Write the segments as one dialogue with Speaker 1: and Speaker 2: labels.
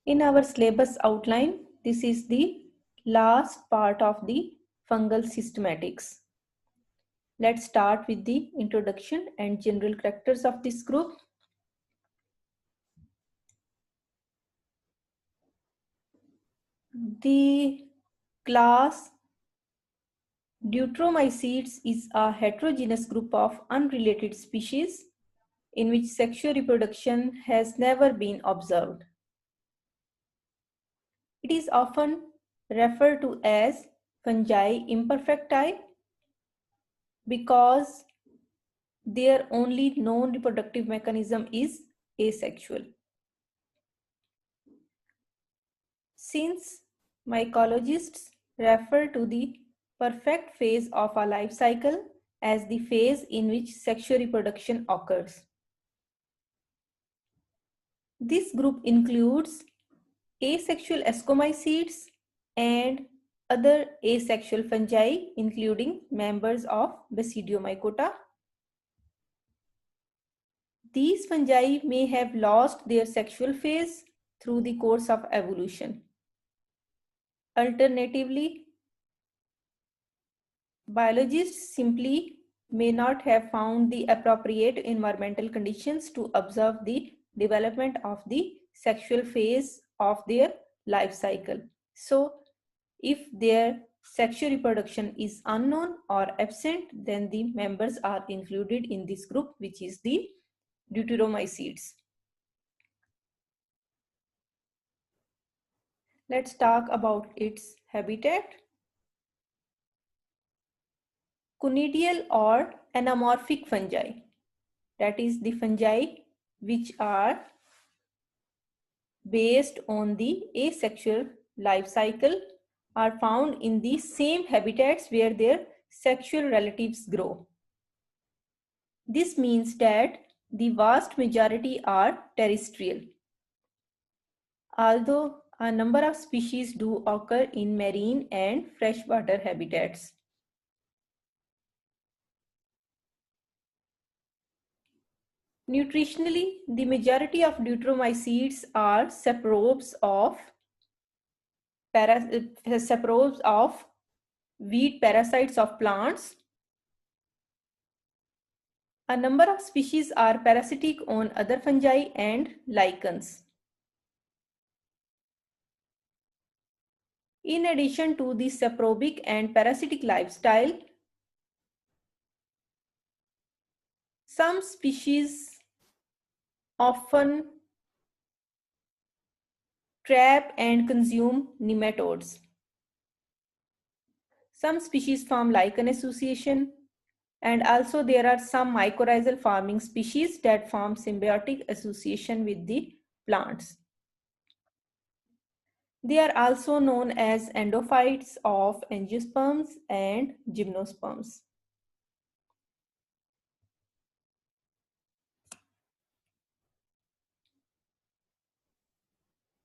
Speaker 1: In our syllabus outline, this is the last part of the fungal systematics. Let's start with the introduction and general characters of this group. The class Deuteromycetes is a heterogeneous group of unrelated species in which sexual reproduction has never been observed. It is often referred to as fungi imperfecti because their only known reproductive mechanism is asexual. Since mycologists refer to the perfect phase of a life cycle as the phase in which sexual reproduction occurs. This group includes asexual ascomycetes and other asexual fungi, including members of Basidiomycota. These fungi may have lost their sexual phase through the course of evolution. Alternatively, biologists simply may not have found the appropriate environmental conditions to observe the development of the sexual phase of their life cycle. So, if their sexual reproduction is unknown or absent, then the members are included in this group, which is the Deuteromycetes. Let's talk about its habitat. Conidial or anamorphic fungi, that is the fungi which are based on the asexual life cycle, are found in the same habitats where their sexual relatives grow. This means that the vast majority are terrestrial, although a number of species do occur in marine and freshwater habitats. Nutritionally, the majority of Deuteromycetes are saprobes of weed parasites of plants. A number of species are parasitic on other fungi and lichens. In addition to the saprobic and parasitic lifestyle, some species often trap and consume nematodes. Some species form lichen association, and also there are some mycorrhizal farming species that form symbiotic association with the plants. They are also known as endophytes of angiosperms and gymnosperms.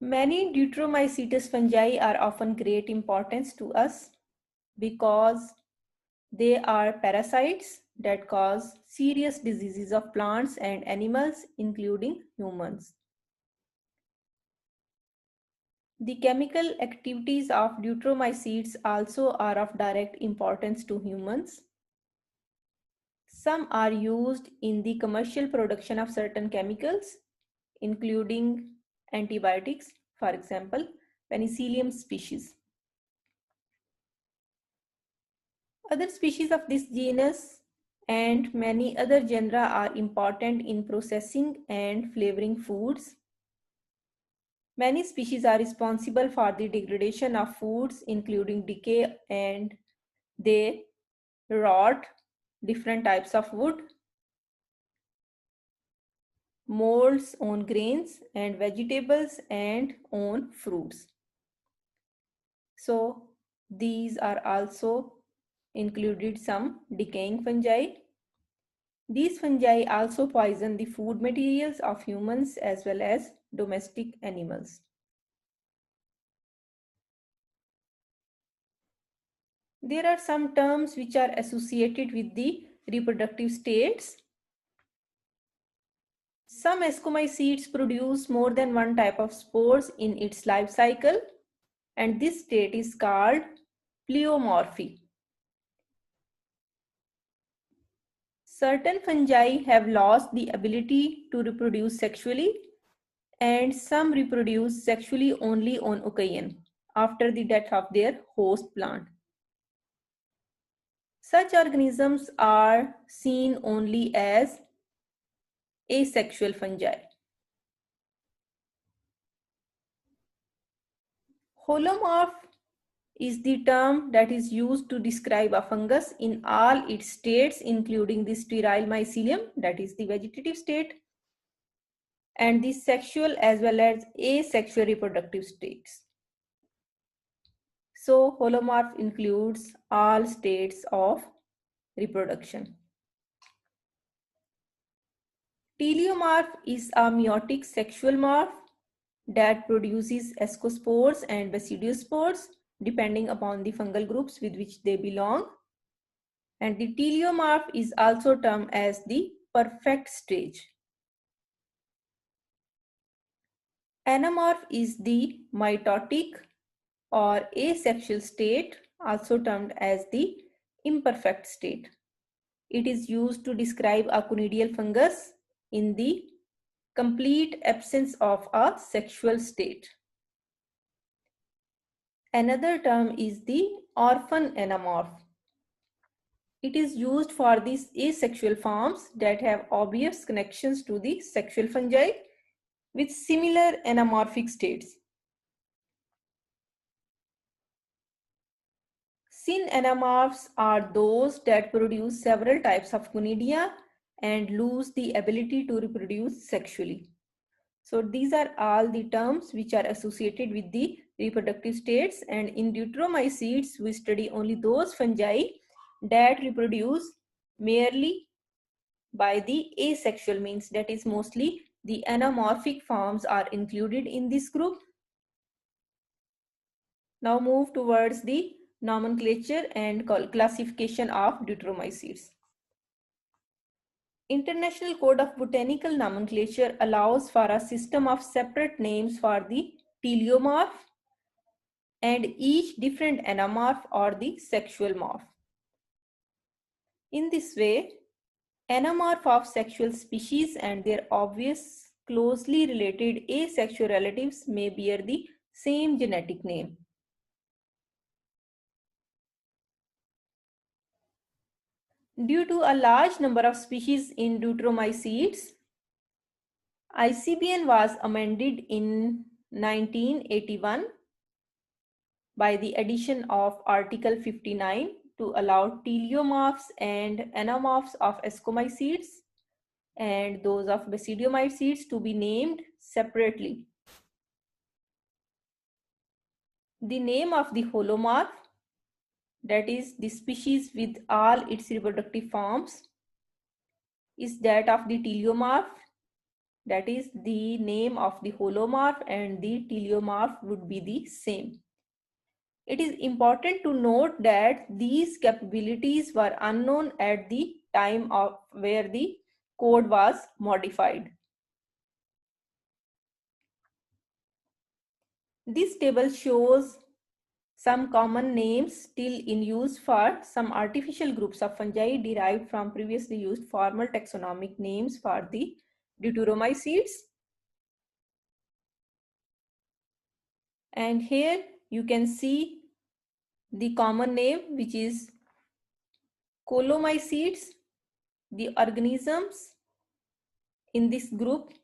Speaker 1: Many Deuteromycetes fungi are of great importance to us because they are parasites that cause serious diseases of plants and animals, including humans. The chemical activities of Deuteromycetes also are of direct importance to humans. Some are used in the commercial production of certain chemicals, including antibiotics, for example, penicillium species. Other species of this genus and many other genera are important in processing and flavoring foods. Many species are responsible for the degradation of foods, including decay, and they rot different types of wood, molds on grains and vegetables, and on fruits. So these are also included some decaying fungi. These fungi also poison the food materials of humans as well as domestic animals. There are some terms which are associated with the reproductive states. Some ascomycetes produce more than one type of spores in its life cycle, and this state is called pleomorphy. Certain fungi have lost the ability to reproduce sexually, and some reproduce sexually only on occasion after the death of their host plant. Such organisms are seen only as asexual fungi. Holomorph is the term that is used to describe a fungus in all its states, including the sterile mycelium, that is the vegetative state, and the sexual as well as asexual reproductive states. So, holomorph includes all states of reproduction. Teleomorph is a meiotic sexual morph that produces ascospores and basidiospores depending upon the fungal groups with which they belong. And the teleomorph is also termed as the perfect stage. Anamorph is the mitotic or asexual state, also termed as the imperfect state. It is used to describe a conidial fungus in the complete absence of a sexual state. Another term is the orphan anamorph. It is used for these asexual forms that have obvious connections to the sexual fungi with similar anamorphic states. Synanamorphs are those that produce several types of conidia and lose the ability to reproduce sexually. So these are all the terms which are associated with the reproductive states, and in deuteromycetes we study only those fungi that reproduce merely by the asexual means, that is mostly the anamorphic forms are included in this group. Now move towards the nomenclature and classification of deuteromycetes. International Code of Botanical Nomenclature allows for a system of separate names for the teleomorph and each different anamorph or the sexual morph. In this way, anamorph of sexual species and their obvious closely related asexual relatives may bear the same genetic name. Due to a large number of species in deuteromycetes, ICBN was amended in 1981 by the addition of Article 59 to allow teleomorphs and anamorphs of ascomycetes and those of basidiomycetes to be named separately. The name of the holomorph, that is the species with all its reproductive forms, is that of the teleomorph. That is the name of the holomorph and the teleomorph would be the same. It is important to note that these capabilities were unknown at the time of where the code was modified. This table shows some common names still in use for some artificial groups of fungi derived from previously used formal taxonomic names for the deuteromycetes. And here you can see the common name, which is colomycetes. The organisms in this group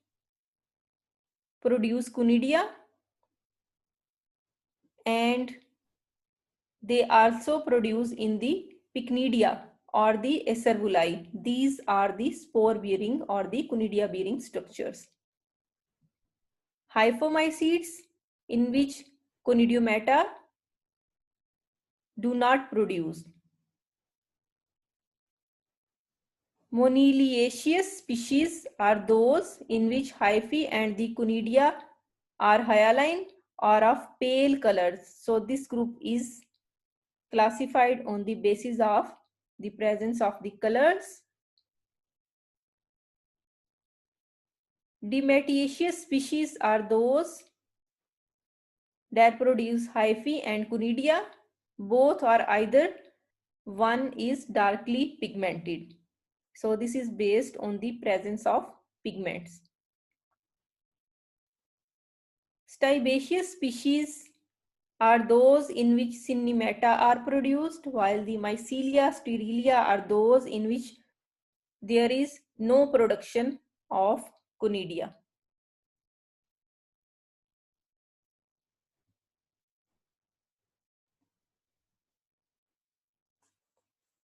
Speaker 1: produce conidia, and they also produce in the pycnidia or the acervuli. These are the spore bearing or the conidia bearing structures. Hyphomycetes, in which conidiomata do not produce. Moniliaceous species are those in which hyphae and the conidia are hyaline or of pale colors. So this group is classified on the basis of the presence of the colors. Dematiaceous species are those that produce hyphae and conidia. Both are either one is darkly pigmented. So this is based on the presence of pigments. Stibaceous species are those in which cinemata are produced, while the mycelia sterilia are those in which there is no production of conidia.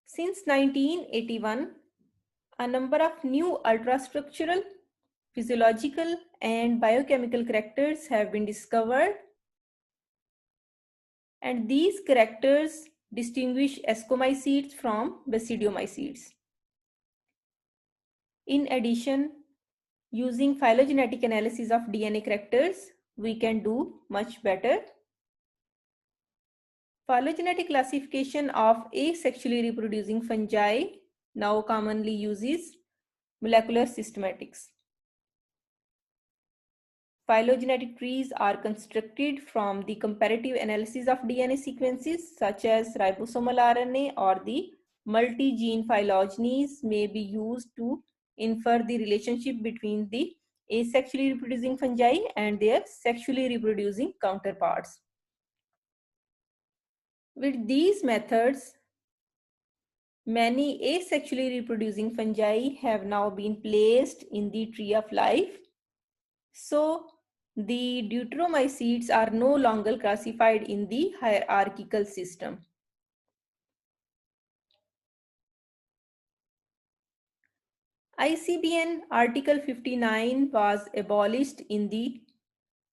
Speaker 1: Since 1981, a number of new ultrastructural, physiological, and biochemical characters have been discovered, and these characters distinguish ascomycetes from basidiomycetes. In addition, using phylogenetic analysis of DNA characters, we can do much better. Phylogenetic classification of asexually reproducing fungi now commonly uses molecular systematics. Phylogenetic trees are constructed from the comparative analysis of DNA sequences such as ribosomal RNA, or the multi-gene phylogenies may be used to infer the relationship between the asexually reproducing fungi and their sexually reproducing counterparts. With these methods, many asexually reproducing fungi have now been placed in the tree of life. So, the deuteromycetes are no longer classified in the hierarchical system. ICBN Article 59 was abolished in the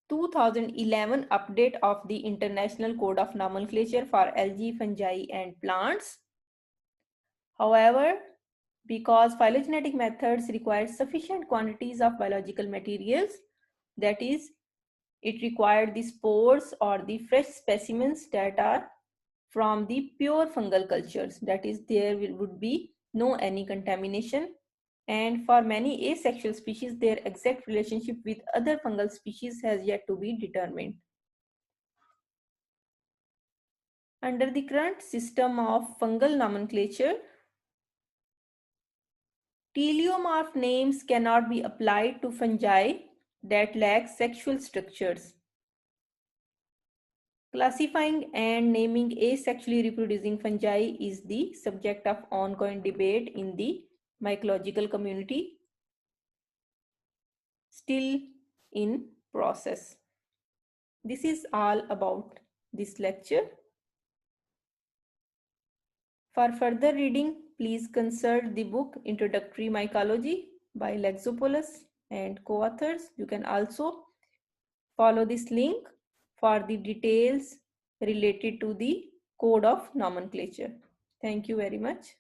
Speaker 1: 2011 update of the International Code of Nomenclature for algae, fungi, and plants. However, because phylogenetic methods require sufficient quantities of biological materials, that is, it required the spores or the fresh specimens that are from the pure fungal cultures, that is, there would be no any contamination, and for many asexual species their exact relationship with other fungal species has yet to be determined. Under the current system of fungal nomenclature, teleomorph names cannot be applied to fungi that lack sexual structures. Classifying and naming asexually reproducing fungi is the subject of ongoing debate in the mycological community, still in process. This is all about this lecture. For further reading, please consult the book Introductory Mycology by Lexopoulos and co-authors. You can also follow this link for the details related to the code of nomenclature. Thank you very much.